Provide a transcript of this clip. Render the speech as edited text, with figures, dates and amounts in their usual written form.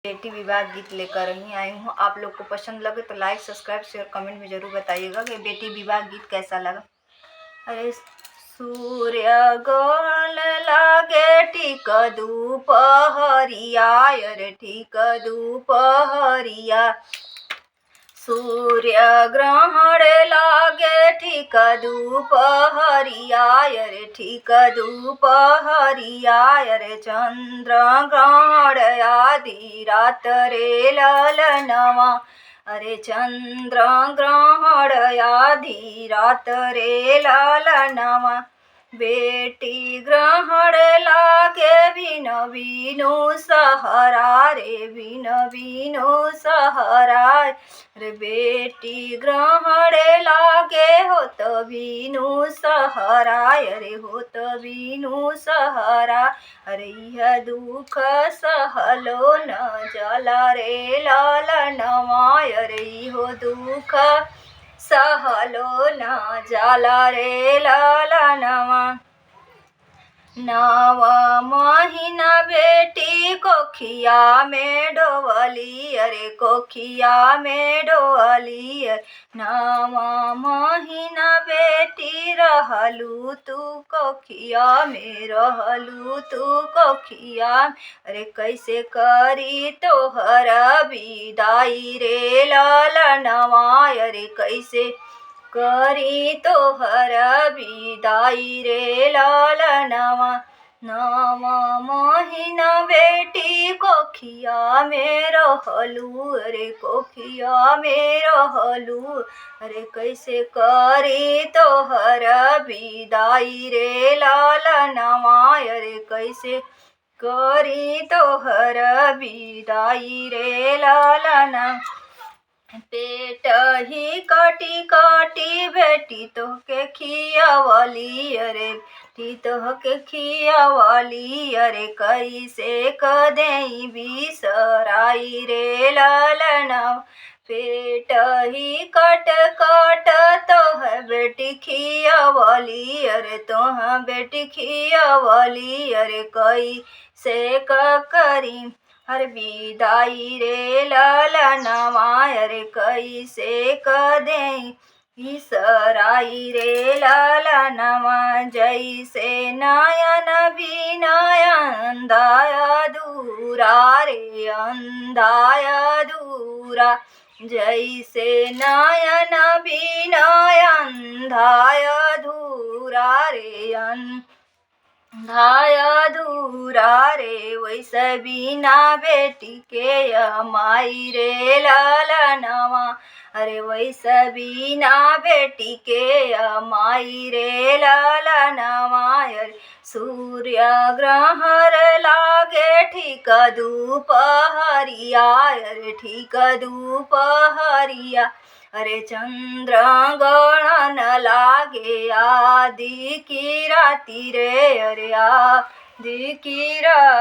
बेटी विवाह गीत लेकर ही आई हूँ। आप लोग को पसंद लगे तो लाइक सब्सक्राइब शेयर कमेंट में ज़रूर बताइएगा कि बेटी विवाह गीत कैसा लगा। अरे सूर्य गौन लागे ठीक दोपहरिया, अरे ठीक दोपहरिया। सूर्य ग्रहण लागे ठीक दोपहरिया, अरे ठीक दोपहरिया। अरे चंद्र ग्रहण आधी रात रे ललनवा, अरे चंद्र ग्रहण आधी रात रे ललनवा। बेटी ग्रहण लागे बिन बिनु सहरा रे, बिन बिनु सहरा रे। बेटी ग्रहण लागे होत बिनु सहरा, अरे होत बिनु सहरा। अरे यह दुख सहलो न जाला रे ललनवा, अरे हो दुख सहलो न जाला रे ललनवा। 9 महीना बेटी कोखिया में डोवली, अरे कोखिया में डोवली। 9 महीना बेटी रहलू तू कोखिया में, रहलू तू कोखिया। अरे कैसे करी तोहर विदाई रे ललनवा, अरे कैसे करी तोहर विदाई रे ललनवा। 9 महीना बेटी कोखिया में रहलू, अरे कोखिया में रहलू। अरे कैसे करी तोहर विदाई रे ललनवा, अरे कैसे करी तोहर विदाई रे ललनवा। पेट ही काटी काटी बेटी तोहके खियावली, अरे बेटी तोहके खियावली। अरे कैसे कदेई बिसराई रे ललनवा। पेट ही कट कट तोह बेटी खियावली, अरे तोह बेटी खियावली। अरे कैसे करी हर विदाई रे ललनवा, अरे कैसे कदेई बिसराई रे ललनवा। जैसे नयन बिनया अंधाया दूरा रे, अंधाया दूरा। जैसे नयन बिनया अंधाया दूरा रे, अंधाया दूरा रे। वैसे बिना बेटी के माई रे ललनवा, अरे वैसे बिना बेटी के माई रे ललनवा। अरे सूर्य ग्रहण लागे ठीक दोपहरिया, अरे ठीक दोपहरिया। अरे चंद्र ग्रहण लागे आदि की राती रे, अरे आदि की रात।